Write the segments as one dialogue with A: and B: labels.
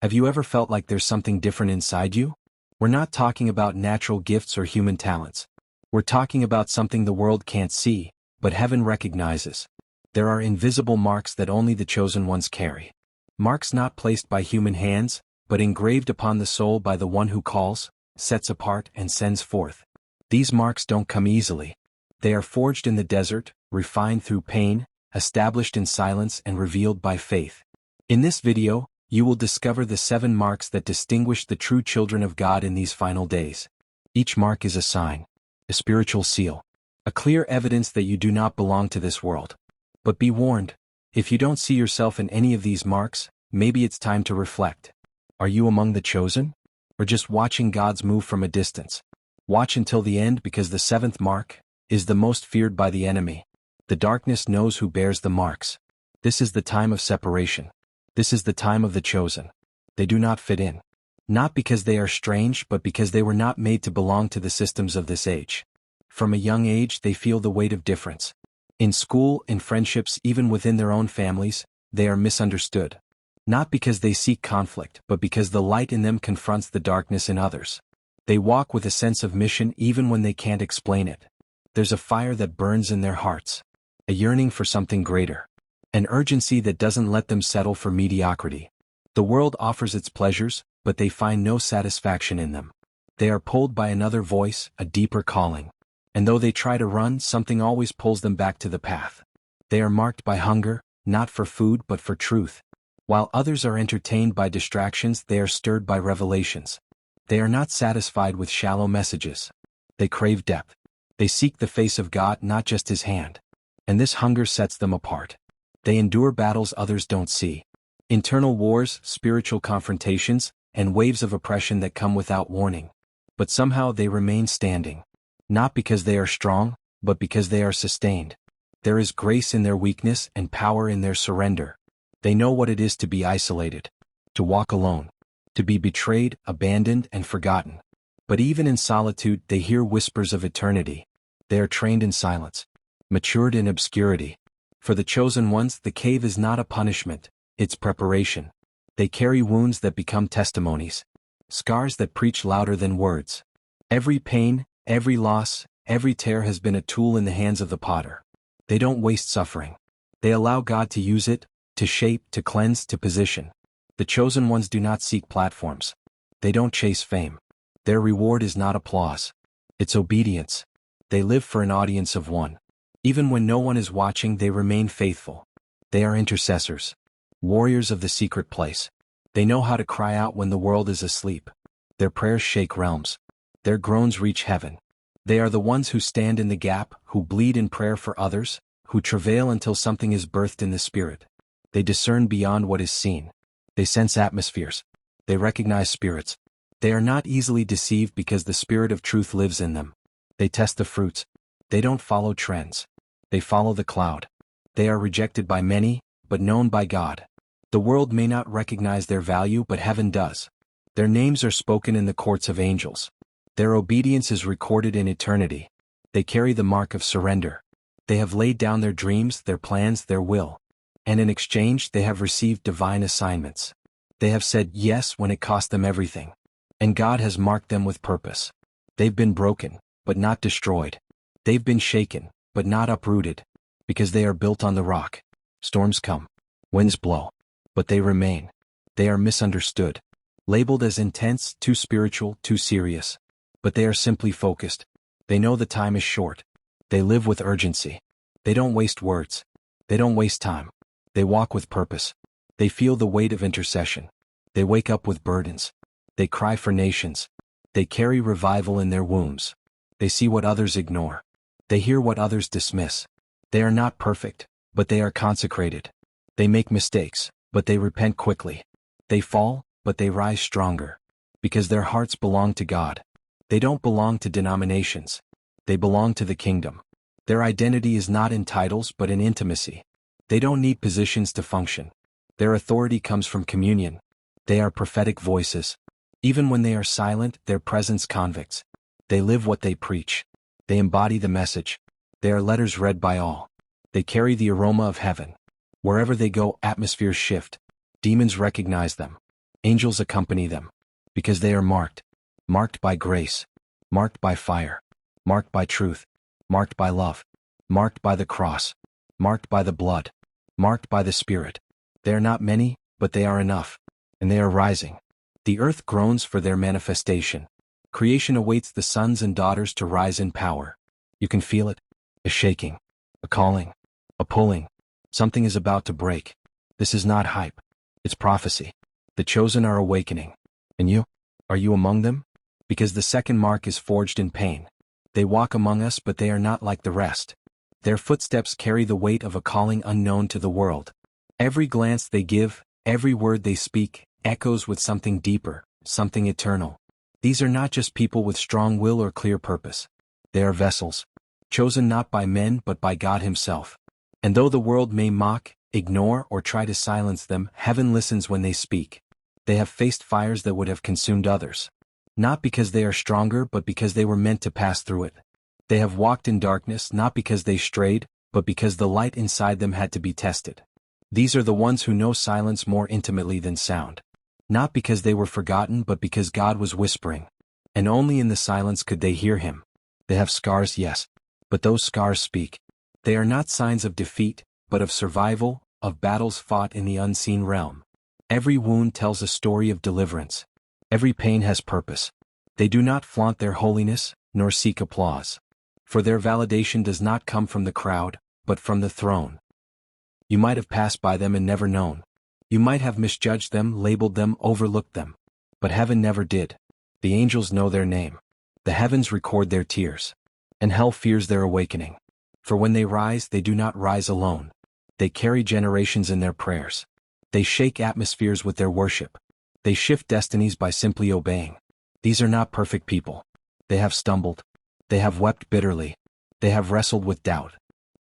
A: Have you ever felt like there's something different inside you? We're not talking about natural gifts or human talents. We're talking about something the world can't see, but heaven recognizes. There are invisible marks that only the chosen ones carry. Marks not placed by human hands, but engraved upon the soul by the one who calls, sets apart, and sends forth. These marks don't come easily. They are forged in the desert, refined through pain, established in silence, and revealed by faith. In this video, you will discover the 7 marks that distinguish the true children of God in these final days. Each mark is a sign, a spiritual seal, a clear evidence that you do not belong to this world. But be warned, if you don't see yourself in any of these marks, maybe it's time to reflect. Are you among the chosen? Or just watching God's move from a distance? Watch until the end, because the 7th mark is the most feared by the enemy. The darkness knows who bears the marks. This is the time of separation. This is the time of the chosen. They do not fit in. Not because they are strange, but because they were not made to belong to the systems of this age. From a young age they feel the weight of difference. In school, in friendships, even within their own families, they are misunderstood. Not because they seek conflict, but because the light in them confronts the darkness in others. They walk with a sense of mission even when they can't explain it. There's a fire that burns in their hearts. A yearning for something greater. An urgency that doesn't let them settle for mediocrity. The world offers its pleasures, but they find no satisfaction in them. They are pulled by another voice, a deeper calling. And though they try to run, something always pulls them back to the path. They are marked by hunger, not for food but for truth. While others are entertained by distractions, they are stirred by revelations. They are not satisfied with shallow messages. They crave depth. They seek the face of God, not just His hand. And this hunger sets them apart. They endure battles others don't see. Internal wars, spiritual confrontations, and waves of oppression that come without warning. But somehow they remain standing. Not because they are strong, but because they are sustained. There is grace in their weakness and power in their surrender. They know what it is to be isolated, to walk alone, to be betrayed, abandoned, and forgotten. But even in solitude they hear whispers of eternity. They are trained in silence, matured in obscurity. For the chosen ones, the cave is not a punishment, it's preparation. They carry wounds that become testimonies, scars that preach louder than words. Every pain, every loss, every tear has been a tool in the hands of the potter. They don't waste suffering. They allow God to use it, to shape, to cleanse, to position. The chosen ones do not seek platforms. They don't chase fame. Their reward is not applause. It's obedience. They live for an audience of one. Even when no one is watching, they remain faithful. They are intercessors, warriors of the secret place. They know how to cry out when the world is asleep. Their prayers shake realms. Their groans reach heaven. They are the ones who stand in the gap, who bleed in prayer for others, who travail until something is birthed in the spirit. They discern beyond what is seen. They sense atmospheres. They recognize spirits. They are not easily deceived because the spirit of truth lives in them. They test the fruits. They don't follow trends. They follow the cloud. They are rejected by many, but known by God. The world may not recognize their value, but heaven does. Their names are spoken in the courts of angels. Their obedience is recorded in eternity. They carry the mark of surrender. They have laid down their dreams, their plans, their will. And in exchange they have received divine assignments. They have said yes when it cost them everything. And God has marked them with purpose. They've been broken, but not destroyed. They've been shaken, but not uprooted. Because they are built on the rock. Storms come. Winds blow. But they remain. They are misunderstood. Labeled as intense, too spiritual, too serious. But they are simply focused. They know the time is short. They live with urgency. They don't waste words. They don't waste time. They walk with purpose. They feel the weight of intercession. They wake up with burdens. They cry for nations. They carry revival in their wombs. They see what others ignore. They hear what others dismiss. They are not perfect, but they are consecrated. They make mistakes, but they repent quickly. They fall, but they rise stronger. Because their hearts belong to God. They don't belong to denominations. They belong to the kingdom. Their identity is not in titles but in intimacy. They don't need positions to function. Their authority comes from communion. They are prophetic voices. Even when they are silent, their presence convicts. They live what they preach. They embody the message. They are letters read by all. They carry the aroma of heaven. Wherever they go, atmospheres shift. Demons recognize them. Angels accompany them. Because they are marked. Marked by grace. Marked by fire. Marked by truth. Marked by love. Marked by the cross. Marked by the blood. Marked by the Spirit. They are not many, but they are enough. And they are rising. The earth groans for their manifestation. Creation awaits the sons and daughters to rise in power. You can feel it. A shaking. A calling. A pulling. Something is about to break. This is not hype. It's prophecy. The chosen are awakening. And you? Are you among them? Because the second mark is forged in pain. They walk among us, but they are not like the rest. Their footsteps carry the weight of a calling unknown to the world. Every glance they give, every word they speak, echoes with something deeper, something eternal. These are not just people with strong will or clear purpose. They are vessels, chosen not by men but by God Himself. And though the world may mock, ignore, or try to silence them, heaven listens when they speak. They have faced fires that would have consumed others. Not because they are stronger but because they were meant to pass through it. They have walked in darkness not because they strayed, but because the light inside them had to be tested. These are the ones who know silence more intimately than sound. Not because they were forgotten but because God was whispering. And only in the silence could they hear Him. They have scars, yes. But those scars speak. They are not signs of defeat, but of survival, of battles fought in the unseen realm. Every wound tells a story of deliverance. Every pain has purpose. They do not flaunt their holiness, nor seek applause. For their validation does not come from the crowd, but from the throne. You might have passed by them and never known. You might have misjudged them, labeled them, overlooked them. But heaven never did. The angels know their name. The heavens record their tears. And hell fears their awakening. For when they rise, they do not rise alone. They carry generations in their prayers. They shake atmospheres with their worship. They shift destinies by simply obeying. These are not perfect people. They have stumbled. They have wept bitterly. They have wrestled with doubt.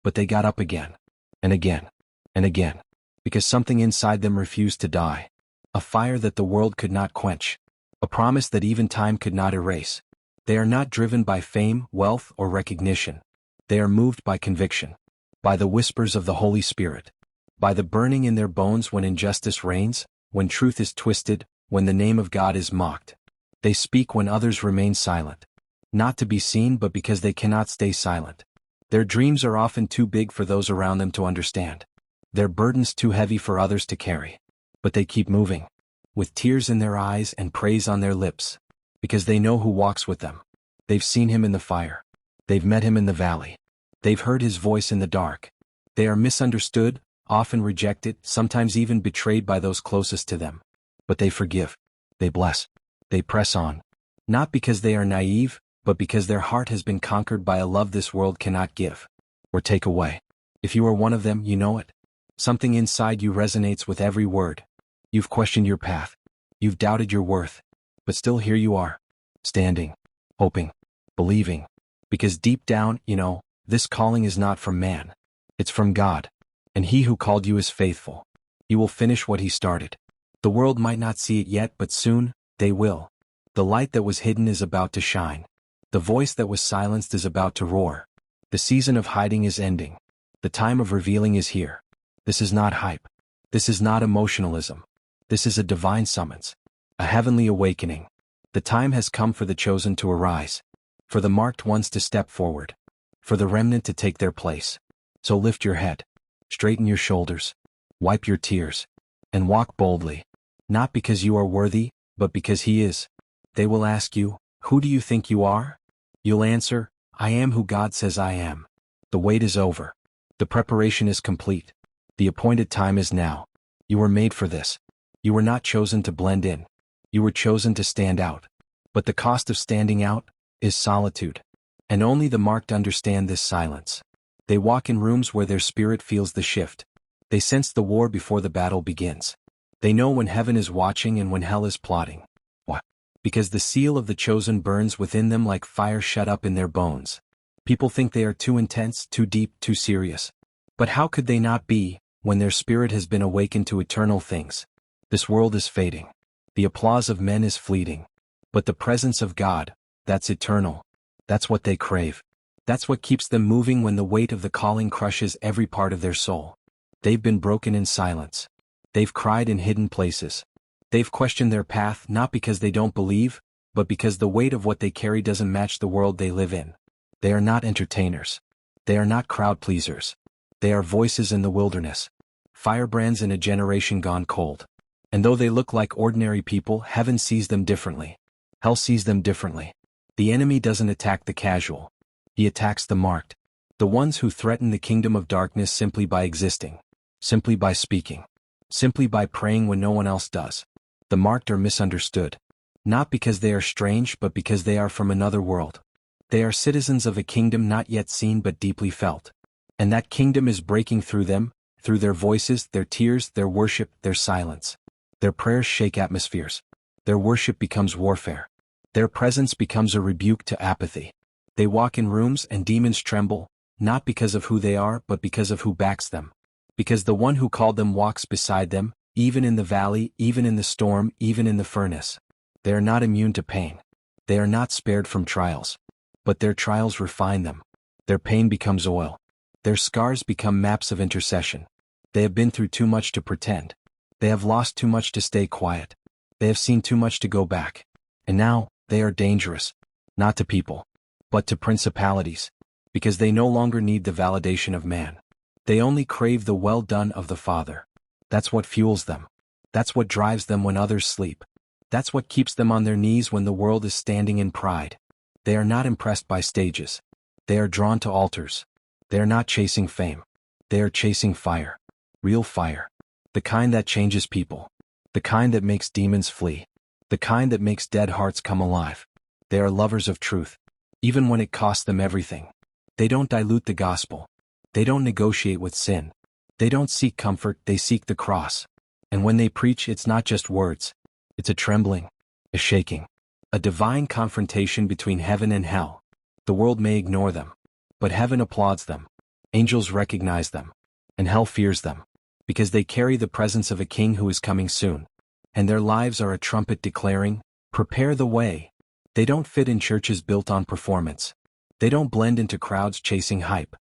A: But they got up again. And again. And again. Because something inside them refused to die. A fire that the world could not quench. A promise that even time could not erase. They are not driven by fame, wealth, or recognition. They are moved by conviction. By the whispers of the Holy Spirit. By the burning in their bones when injustice reigns, when truth is twisted, when the name of God is mocked. They speak when others remain silent. Not to be seen but because they cannot stay silent. Their dreams are often too big for those around them to understand. Their burdens too heavy for others to carry. But they keep moving. With tears in their eyes and praise on their lips. Because they know who walks with them. They've seen Him in the fire. They've met Him in the valley. They've heard His voice in the dark. They are misunderstood, often rejected, sometimes even betrayed by those closest to them. But they forgive. They bless. They press on. Not because they are naive, but because their heart has been conquered by a love this world cannot give or take away. If you are one of them, you know it. Something inside you resonates with every word. You've questioned your path. You've doubted your worth. But still here you are. Standing. Hoping. Believing. Because deep down, you know, this calling is not from man. It's from God. And He who called you is faithful. He will finish what He started. The world might not see it yet, but soon, they will. The light that was hidden is about to shine. The voice that was silenced is about to roar. The season of hiding is ending. The time of revealing is here. This is not hype. This is not emotionalism. This is a divine summons. A heavenly awakening. The time has come for the chosen to arise. For the marked ones to step forward. For the remnant to take their place. So lift your head. Straighten your shoulders. Wipe your tears. And walk boldly. Not because you are worthy, but because He is. They will ask you, "Who do you think you are?" You'll answer, "I am who God says I am." The wait is over. The preparation is complete. The appointed time is now. You were made for this. You were not chosen to blend in. You were chosen to stand out. But the cost of standing out is solitude. And only the marked understand this silence. They walk in rooms where their spirit feels the shift. They sense the war before the battle begins. They know when heaven is watching and when hell is plotting. Why? Because the seal of the chosen burns within them like fire shut up in their bones. People think they are too intense, too deep, too serious. But how could they not be, when their spirit has been awakened to eternal things? This world is fading. The applause of men is fleeting. But the presence of God, that's eternal. That's what they crave. That's what keeps them moving when the weight of the calling crushes every part of their soul. They've been broken in silence. They've cried in hidden places. They've questioned their path not because they don't believe, but because the weight of what they carry doesn't match the world they live in. They are not entertainers. They are not crowd pleasers. They are voices in the wilderness. Firebrands in a generation gone cold. And though they look like ordinary people, heaven sees them differently. Hell sees them differently. The enemy doesn't attack the casual. He attacks the marked. The ones who threaten the kingdom of darkness simply by existing. Simply by speaking. Simply by praying when no one else does. The marked are misunderstood. Not because they are strange but because they are from another world. They are citizens of a kingdom not yet seen but deeply felt. And that kingdom is breaking through them, through their voices, their tears, their worship, their silence. Their prayers shake atmospheres. Their worship becomes warfare. Their presence becomes a rebuke to apathy. They walk in rooms and demons tremble, not because of who they are but because of who backs them. Because the one who called them walks beside them, even in the valley, even in the storm, even in the furnace. They are not immune to pain. They are not spared from trials. But their trials refine them. Their pain becomes oil. Their scars become maps of intercession. They have been through too much to pretend. They have lost too much to stay quiet. They have seen too much to go back. And now, they are dangerous. Not to people, but to principalities. Because they no longer need the validation of man. They only crave the well done of the Father. That's what fuels them. That's what drives them when others sleep. That's what keeps them on their knees when the world is standing in pride. They are not impressed by stages. They are drawn to altars. They are not chasing fame. They are chasing fire. Real fire. The kind that changes people. The kind that makes demons flee. The kind that makes dead hearts come alive. They are lovers of truth. Even when it costs them everything. They don't dilute the gospel. They don't negotiate with sin. They don't seek comfort, they seek the cross. And when they preach, it's not just words. It's a trembling, a shaking, a divine confrontation between heaven and hell. The world may ignore them, but heaven applauds them. Angels recognize them, and hell fears them, because they carry the presence of a king who is coming soon. And their lives are a trumpet declaring, "Prepare the way." They don't fit in churches built on performance. They don't blend into crowds chasing hype.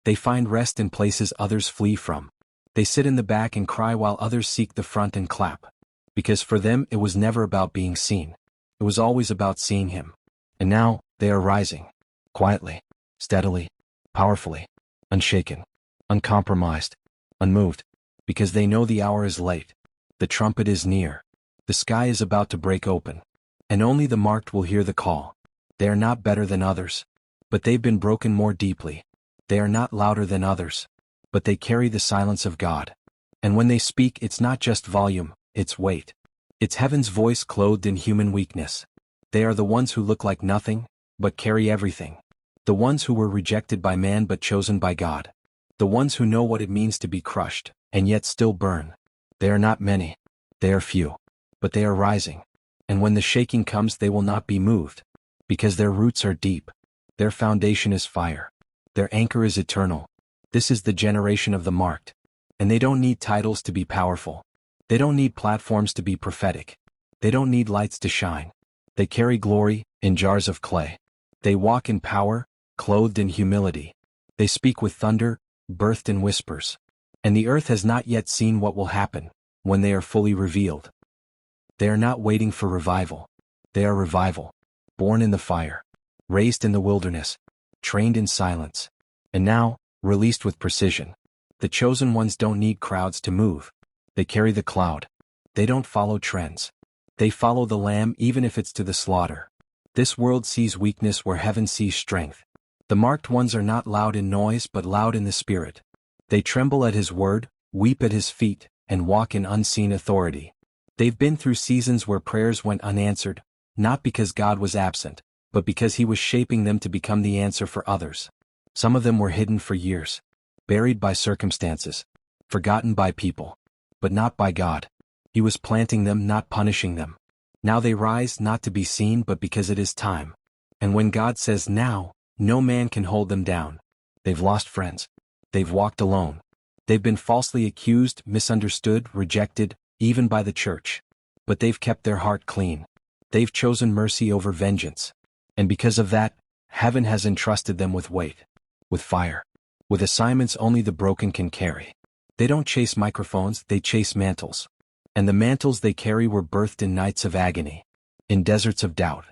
A: They find rest in places others flee from. They sit in the back and cry while others seek the front and clap. Because for them it was never about being seen. It was always about seeing him. And now, they are rising. Quietly, steadily, powerfully, unshaken, uncompromised, unmoved. Because they know the hour is late. The trumpet is near. The sky is about to break open. And only the marked will hear the call. They are not better than others. But they've been broken more deeply. They are not louder than others. But they carry the silence of God. And when they speak, it's not just volume, it's weight. It's heaven's voice clothed in human weakness. They are the ones who look like nothing, but carry everything. The ones who were rejected by man but chosen by God. The ones who know what it means to be crushed, and yet still burn. They are not many. They are few. But they are rising. And when the shaking comes, they will not be moved. Because their roots are deep. Their foundation is fire. Their anchor is eternal. This is the generation of the marked. And they don't need titles to be powerful. They don't need platforms to be prophetic. They don't need lights to shine. They carry glory in jars of clay. They walk in power, clothed in humility. They speak with thunder, birthed in whispers. And the earth has not yet seen what will happen when they are fully revealed. They are not waiting for revival. They are revival. Born in the fire. Raised in the wilderness. Trained in silence. And now, released with precision. The chosen ones don't need crowds to move. They carry the cloud. They don't follow trends. They follow the Lamb even if it's to the slaughter. This world sees weakness where heaven sees strength. The marked ones are not loud in noise but loud in the spirit. They tremble at his word, weep at his feet, and walk in unseen authority. They've been through seasons where prayers went unanswered, not because God was absent, but because he was shaping them to become the answer for others. Some of them were hidden for years. Buried by circumstances. Forgotten by people. But not by God. He was planting them, not punishing them. Now they rise not to be seen but because it is time. And when God says now, no man can hold them down. They've lost friends. They've walked alone. They've been falsely accused, misunderstood, rejected, even by the church. But they've kept their heart clean. They've chosen mercy over vengeance. And because of that, heaven has entrusted them with weight. With fire. With assignments only the broken can carry. They don't chase microphones, they chase mantles. And the mantles they carry were birthed in nights of agony, in deserts of doubt,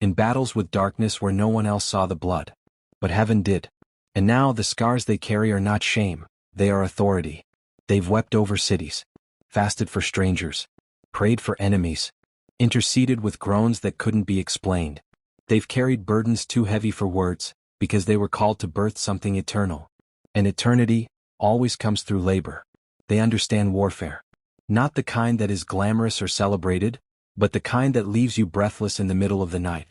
A: in battles with darkness where no one else saw the blood. But heaven did. And now the scars they carry are not shame, they are authority. They've wept over cities, fasted for strangers, prayed for enemies, interceded with groans that couldn't be explained. They've carried burdens too heavy for words, because they were called to birth something eternal. And eternity always comes through labor. They understand warfare. Not the kind that is glamorous or celebrated, but the kind that leaves you breathless in the middle of the night.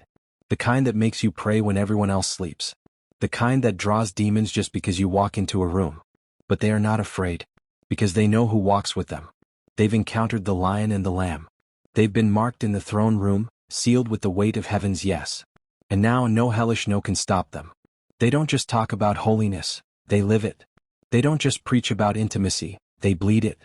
A: The kind that makes you pray when everyone else sleeps. The kind that draws demons just because you walk into a room. But they are not afraid, because they know who walks with them. They've encountered the Lion and the Lamb. They've been marked in the throne room, sealed with the weight of heaven's yes. And now no hellish no can stop them. They don't just talk about holiness, they live it. They don't just preach about intimacy, they bleed it.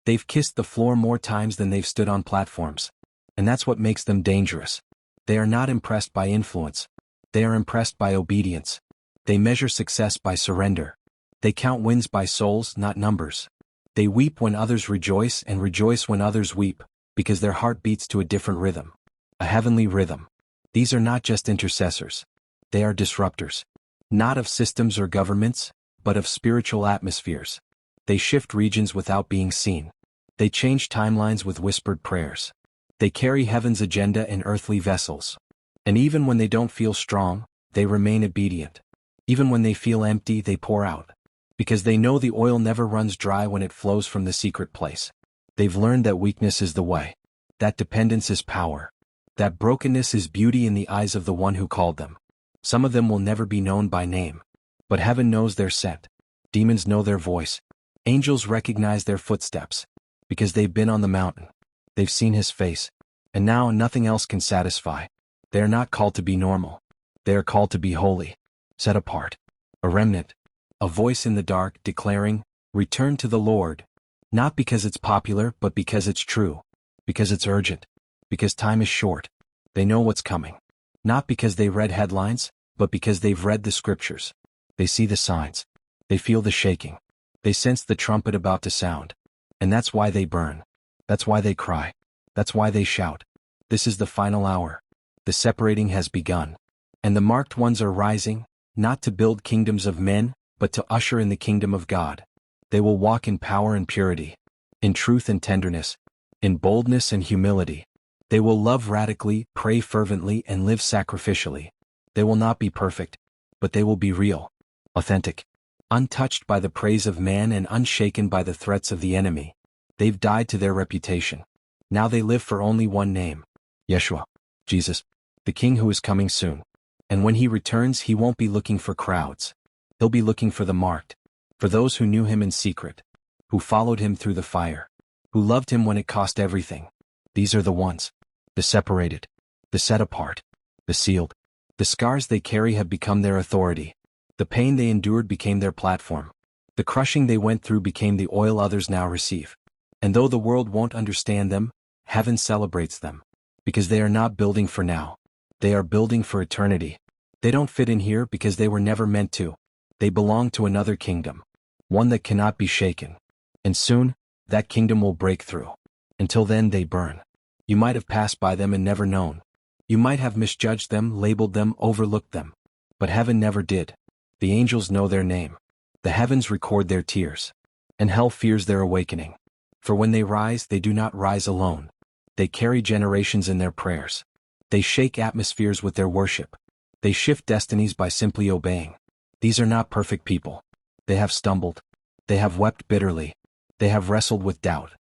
A: They've kissed the floor more times than they've stood on platforms. And that's what makes them dangerous. They are not impressed by influence. They are impressed by obedience. They measure success by surrender. They count wins by souls, not numbers. They weep when others rejoice and rejoice when others weep, because their heart beats to a different rhythm. A heavenly rhythm. These are not just intercessors. They are disruptors. Not of systems or governments, but of spiritual atmospheres. They shift regions without being seen. They change timelines with whispered prayers. They carry heaven's agenda in earthly vessels. And even when they don't feel strong, they remain obedient. Even when they feel empty, they pour out. Because they know the oil never runs dry when it flows from the secret place. They've learned that weakness is the way. That dependence is power. That brokenness is beauty in the eyes of the one who called them. Some of them will never be known by name. But heaven knows their scent. Demons know their voice. Angels recognize their footsteps. Because they've been on the mountain. They've seen his face. And now nothing else can satisfy. They are not called to be normal. They are called to be holy. Set apart. A remnant. A voice in the dark declaring, "Return to the Lord." Not because it's popular, but because it's true. Because it's urgent. Because time is short. They know what's coming. Not because they read headlines, but because they've read the scriptures. They see the signs. They feel the shaking. They sense the trumpet about to sound. And that's why they burn. That's why they cry. That's why they shout. This is the final hour. The separating has begun. And the marked ones are rising, not to build kingdoms of men, but to usher in the kingdom of God. They will walk in power and purity, in truth and tenderness, in boldness and humility. They will love radically, pray fervently, and live sacrificially. They will not be perfect, but they will be real, authentic, untouched by the praise of man and unshaken by the threats of the enemy. They've died to their reputation. Now they live for only one name, Yeshua, Jesus, the King who is coming soon. And when he returns, he won't be looking for crowds. He'll be looking for the marked, for those who knew him in secret, who followed him through the fire, who loved him when it cost everything. These are the ones, the separated, the set apart, the sealed. The scars they carry have become their authority. The pain they endured became their platform. The crushing they went through became the oil others now receive. And though the world won't understand them, heaven celebrates them. Because they are not building for now. They are building for eternity. They don't fit in here because they were never meant to. They belong to another kingdom. One that cannot be shaken. And soon, that kingdom will break through. Until then they burn. You might have passed by them and never known. You might have misjudged them, labeled them, overlooked them. But heaven never did. The angels know their name. The heavens record their tears. And hell fears their awakening. For when they rise, they do not rise alone. They carry generations in their prayers. They shake atmospheres with their worship. They shift destinies by simply obeying. These are not perfect people. They have stumbled. They have wept bitterly. They have wrestled with doubt.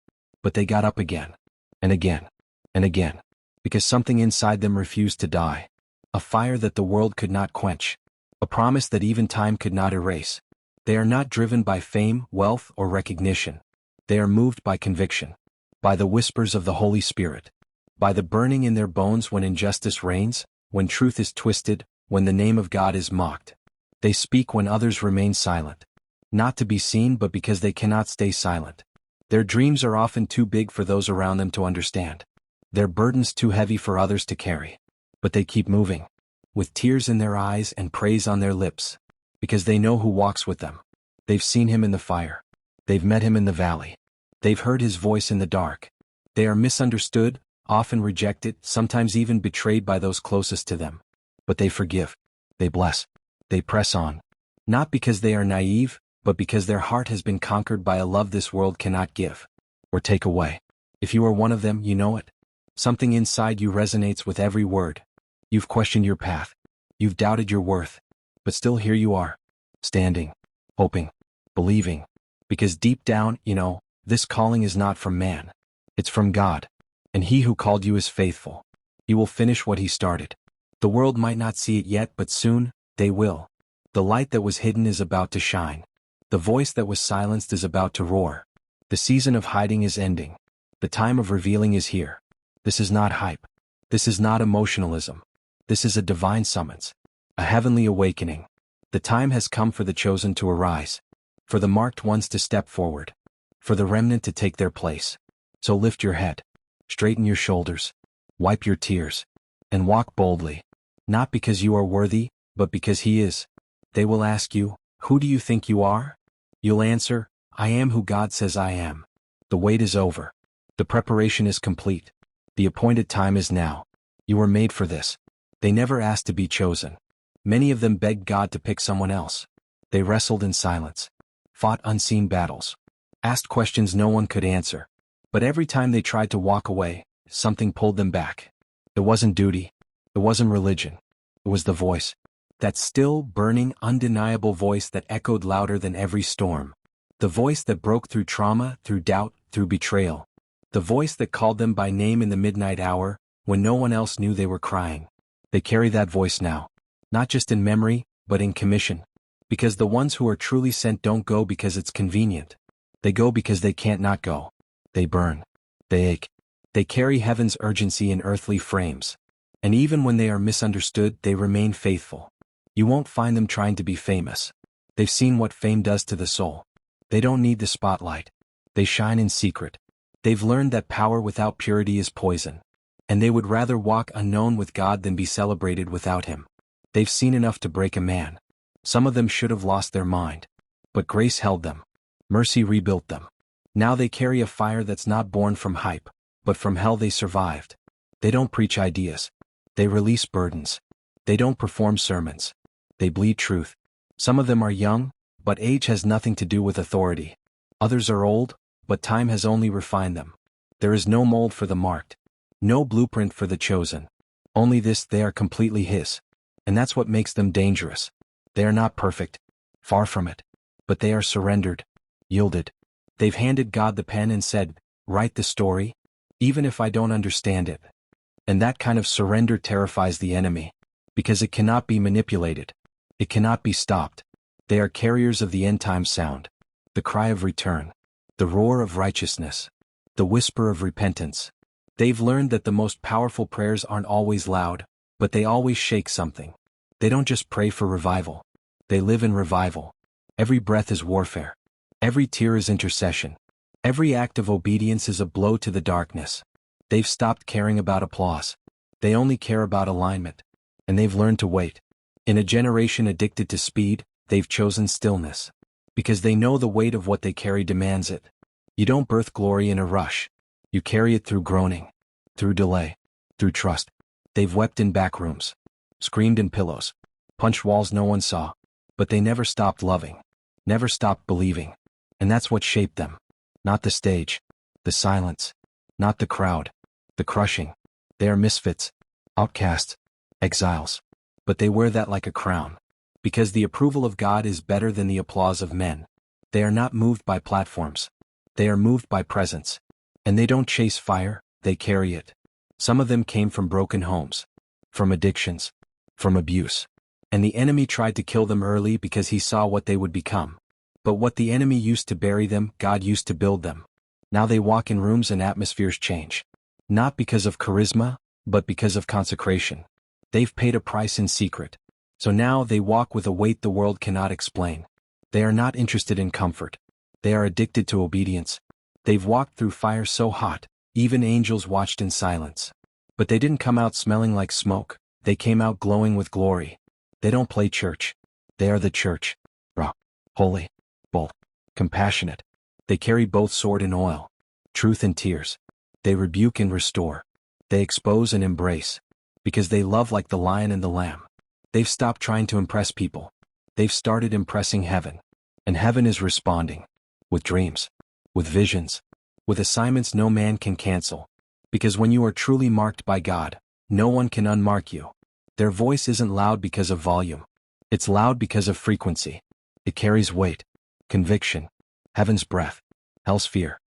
A: But they got up again. And again. And again. Because something inside them refused to die. A fire that the world could not quench. A promise that even time could not erase. They are not driven by fame, wealth, or recognition. They are moved by conviction. By the whispers of the Holy Spirit. By the burning in their bones when injustice reigns, when truth is twisted, when the name of God is mocked. They speak when others remain silent. Not to be seen, but because they cannot stay silent. Their dreams are often too big for those around them to understand. Their burdens too heavy for others to carry. But they keep moving. With tears in their eyes and praise on their lips. Because they know who walks with them. They've seen him in the fire. They've met him in the valley. They've heard his voice in the dark. They are misunderstood, often rejected, sometimes even betrayed by those closest to them. But they forgive. They bless. They press on. Not because they are naive, but because their heart has been conquered by a love this world cannot give or take away. If you are one of them, you know it. Something inside you resonates with every word. You've questioned your path. You've doubted your worth. But still here you are, standing, hoping, believing. Because deep down, you know, this calling is not from man. It's from God. And he who called you is faithful. He will finish what he started. The world might not see it yet, but soon, they will. The light that was hidden is about to shine. The voice that was silenced is about to roar. The season of hiding is ending. The time of revealing is here. This is not hype. This is not emotionalism. This is a divine summons. A heavenly awakening. The time has come for the chosen to arise. For the marked ones to step forward. For the remnant to take their place. So lift your head. Straighten your shoulders. Wipe your tears. And walk boldly. Not because you are worthy, but because he is. They will ask you, who do you think you are? You'll answer, I am who God says I am. The wait is over. The preparation is complete. The appointed time is now. You were made for this. They never asked to be chosen. Many of them begged God to pick someone else. They wrestled in silence. Fought unseen battles. Asked questions no one could answer. But every time they tried to walk away, something pulled them back. It wasn't duty. It wasn't religion. It was the voice. That still, burning, undeniable voice that echoed louder than every storm. The voice that broke through trauma, through doubt, through betrayal. The voice that called them by name in the midnight hour, when no one else knew they were crying. They carry that voice now. Not just in memory, but in commission. Because the ones who are truly sent don't go because it's convenient. They go because they can't not go. They burn. They ache. They carry heaven's urgency in earthly frames. And even when they are misunderstood, they remain faithful. You won't find them trying to be famous. They've seen what fame does to the soul. They don't need the spotlight. They shine in secret. They've learned that power without purity is poison. And they would rather walk unknown with God than be celebrated without him. They've seen enough to break a man. Some of them should have lost their mind. But grace held them. Mercy rebuilt them. Now they carry a fire that's not born from hype, but from hell they survived. They don't preach ideas. They release burdens. They don't perform sermons. They bleed truth. Some of them are young, but age has nothing to do with authority. Others are old, but time has only refined them. There is no mold for the marked. No blueprint for the chosen. Only this: they are completely his. And that's what makes them dangerous. They are not perfect. Far from it. But they are surrendered. Yielded. They've handed God the pen and said, write the story, even if I don't understand it. And that kind of surrender terrifies the enemy. Because it cannot be manipulated. It cannot be stopped. They are carriers of the end-time sound. The cry of return. The roar of righteousness. The whisper of repentance. They've learned that the most powerful prayers aren't always loud, but they always shake something. They don't just pray for revival. They live in revival. Every breath is warfare. Every tear is intercession. Every act of obedience is a blow to the darkness. They've stopped caring about applause. They only care about alignment. And they've learned to wait. In a generation addicted to speed, they've chosen stillness. Because they know the weight of what they carry demands it. You don't birth glory in a rush. You carry it through groaning. Through delay. Through trust. They've wept in back rooms. Screamed in pillows. Punched walls no one saw. But they never stopped loving. Never stopped believing. And that's what shaped them. Not the stage. The silence. Not the crowd. The crushing. They are misfits. Outcasts. Exiles. But they wear that like a crown. Because the approval of God is better than the applause of men. They are not moved by platforms. They are moved by presence. And they don't chase fire, they carry it. Some of them came from broken homes. From addictions. From abuse. And the enemy tried to kill them early because he saw what they would become. But what the enemy used to bury them, God used to build them. Now they walk in rooms and atmospheres change. Not because of charisma, but because of consecration. They've paid a price in secret. So now they walk with a weight the world cannot explain. They are not interested in comfort. They are addicted to obedience. They've walked through fire so hot, even angels watched in silence. But they didn't come out smelling like smoke. They came out glowing with glory. They don't play church. They are the church. Raw, holy, bold, compassionate. They carry both sword and oil. Truth and tears. They rebuke and restore. They expose and embrace. Because they love like the lion and the lamb. They've stopped trying to impress people. They've started impressing heaven. And heaven is responding. With dreams. With visions. With assignments no man can cancel. Because when you are truly marked by God, no one can unmark you. Their voice isn't loud because of volume. It's loud because of frequency. It carries weight. Conviction. Heaven's breath. Hell's fear.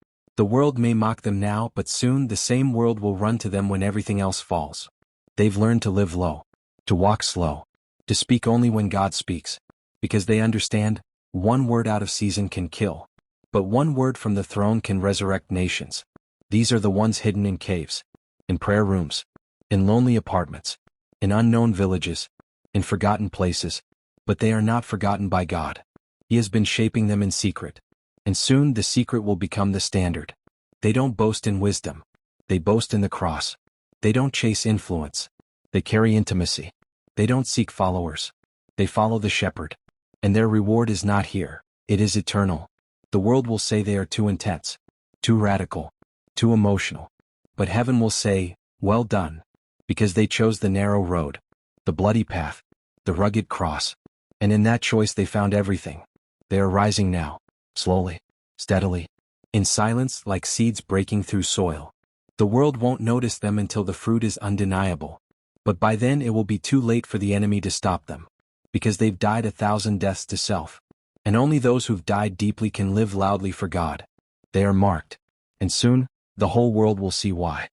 A: The world may mock them now, but soon the same world will run to them when everything else falls. They've learned to live low. To walk slow. To speak only when God speaks. Because they understand, one word out of season can kill. But one word from the throne can resurrect nations. These are the ones hidden in caves. In prayer rooms. In lonely apartments. In unknown villages. In forgotten places. But they are not forgotten by God. He has been shaping them in secret. And soon the secret will become the standard. They don't boast in wisdom. They boast in the cross. They don't chase influence. They carry intimacy. They don't seek followers. They follow the shepherd. And their reward is not here. It is eternal. The world will say they are too intense. Too radical. Too emotional. But heaven will say, well done. Because they chose the narrow road. The bloody path. The rugged cross. And in that choice they found everything. They are rising now. Slowly. Steadily. In silence like seeds breaking through soil. The world won't notice them until the fruit is undeniable. But by then it will be too late for the enemy to stop them. Because they've died 1,000 deaths to self. And only those who've died deeply can live loudly for God. They are marked. And soon, the whole world will see why.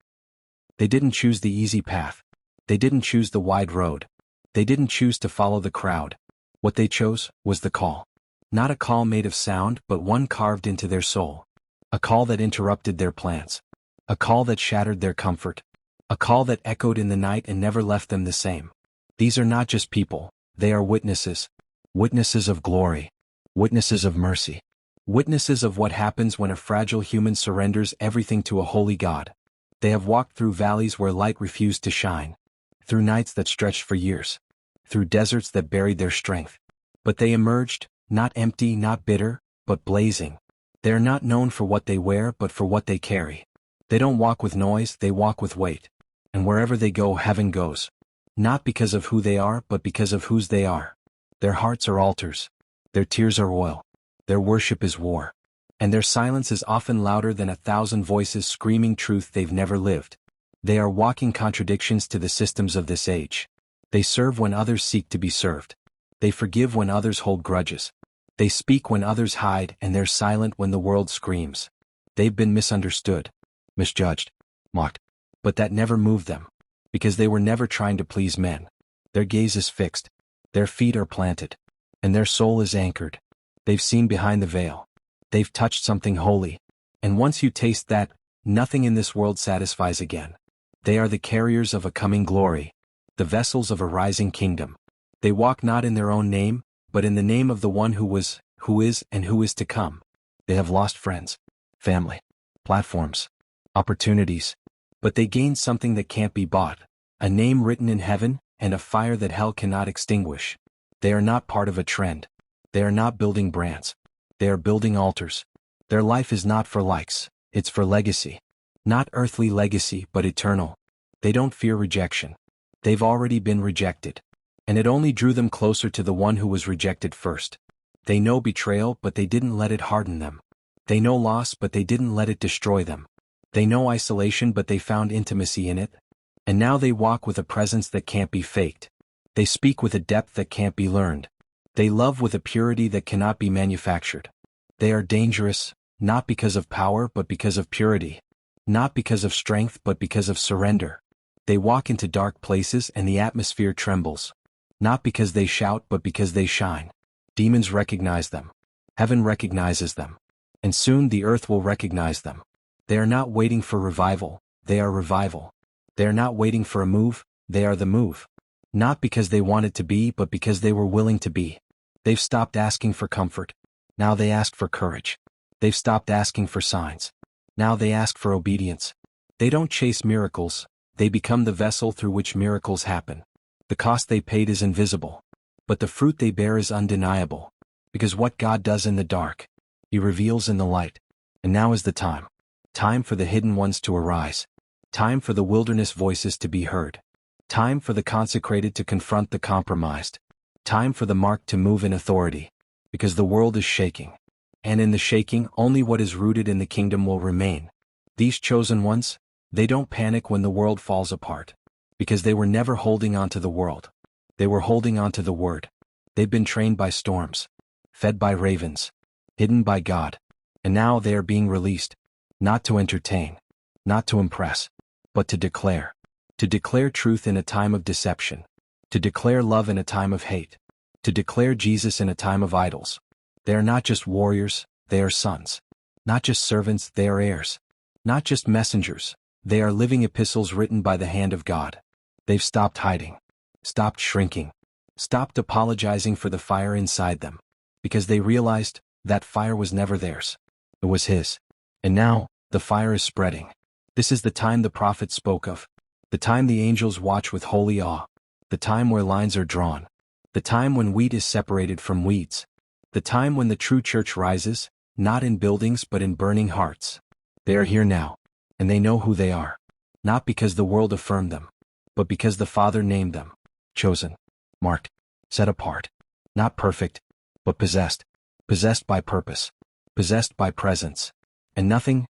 A: They didn't choose the easy path. They didn't choose the wide road. They didn't choose to follow the crowd. What they chose was the call. Not a call made of sound, but one carved into their soul. A call that interrupted their plans. A call that shattered their comfort. A call that echoed in the night and never left them the same. These are not just people, they are witnesses. Witnesses of glory. Witnesses of mercy. Witnesses of what happens when a fragile human surrenders everything to a holy God. They have walked through valleys where light refused to shine. Through nights that stretched for years. Through deserts that buried their strength. But they emerged, not empty, not bitter, but blazing. They are not known for what they wear, but for what they carry. They don't walk with noise, they walk with weight. And wherever they go, heaven goes. Not because of who they are, but because of whose they are. Their hearts are altars. Their tears are oil. Their worship is war. And their silence is often louder than 1,000 voices screaming truth they've never lived. They are walking contradictions to the systems of this age. They serve when others seek to be served. They forgive when others hold grudges. They speak when others hide, and they're silent when the world screams. They've been misunderstood, misjudged, mocked. But that never moved them. Because they were never trying to please men. Their gaze is fixed. Their feet are planted. And their soul is anchored. They've seen behind the veil. They've touched something holy. And once you taste that, nothing in this world satisfies again. They are the carriers of a coming glory. The vessels of a rising kingdom. They walk not in their own name, but in the name of the one who was, who is, and who is to come. They have lost friends, family, platforms, opportunities. But they gained something that can't be bought, a name written in heaven, and a fire that hell cannot extinguish. They are not part of a trend. They are not building brands. They are building altars. Their life is not for likes, it's for legacy. Not earthly legacy, but eternal. They don't fear rejection. They've already been rejected. And it only drew them closer to the one who was rejected first. They know betrayal, but they didn't let it harden them. They know loss, but they didn't let it destroy them. They know isolation, but they found intimacy in it. And now they walk with a presence that can't be faked. They speak with a depth that can't be learned. They love with a purity that cannot be manufactured. They are dangerous, not because of power, but because of purity. Not because of strength, but because of surrender. They walk into dark places and the atmosphere trembles. Not because they shout, but because they shine. Demons recognize them. Heaven recognizes them. And soon the earth will recognize them. They are not waiting for revival, they are revival. They are not waiting for a move, they are the move. Not because they wanted to be, but because they were willing to be. They've stopped asking for comfort. Now they ask for courage. They've stopped asking for signs. Now they ask for obedience. They don't chase miracles, they become the vessel through which miracles happen. The cost they paid is invisible. But the fruit they bear is undeniable. Because what God does in the dark, He reveals in the light. And now is the time. Time for the hidden ones to arise. Time for the wilderness voices to be heard. Time for the consecrated to confront the compromised. Time for the marked to move in authority. Because the world is shaking. And in the shaking, only what is rooted in the kingdom will remain. These chosen ones, they don't panic when the world falls apart. Because they were never holding on to the world. They were holding on to the word. They've been trained by storms. Fed by ravens. Hidden by God. And now they are being released. Not to entertain. Not to impress. But to declare. To declare truth in a time of deception. To declare love in a time of hate. To declare Jesus in a time of idols. They are not just warriors, they are sons. Not just servants, they are heirs. Not just messengers, they are living epistles written by the hand of God. They've stopped hiding. Stopped shrinking. Stopped apologizing for the fire inside them. Because they realized that fire was never theirs. It was His. And now, the fire is spreading. This is the time the prophet spoke of. The time the angels watch with holy awe. The time where lines are drawn. The time when wheat is separated from weeds. The time when the true church rises, not in buildings but in burning hearts. They are here now, and they know who they are. Not because the world affirmed them, but because the Father named them. Chosen, marked, set apart. Not perfect, but possessed. Possessed by purpose. Possessed by presence. And nothing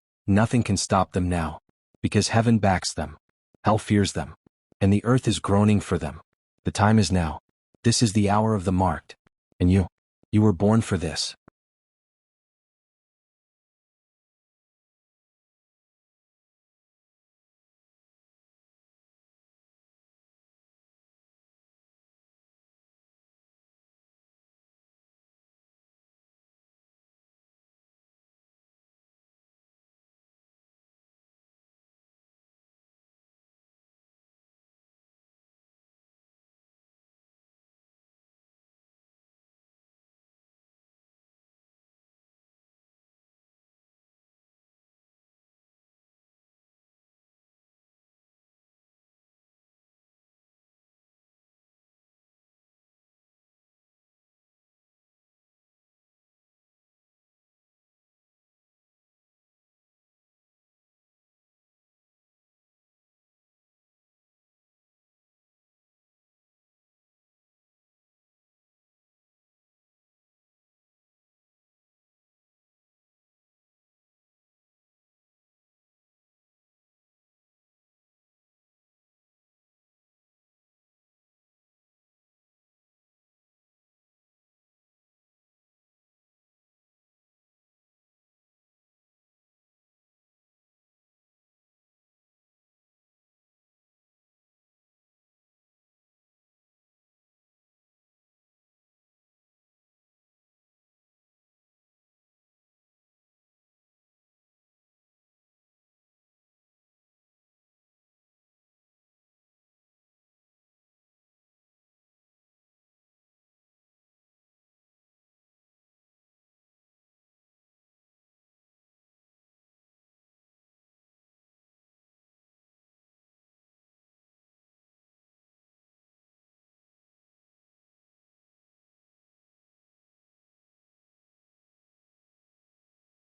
A: can stop them now. Because heaven backs them. Hell fears them. And the earth is groaning for them. The time is now. This is the hour of the marked. And you were born for this.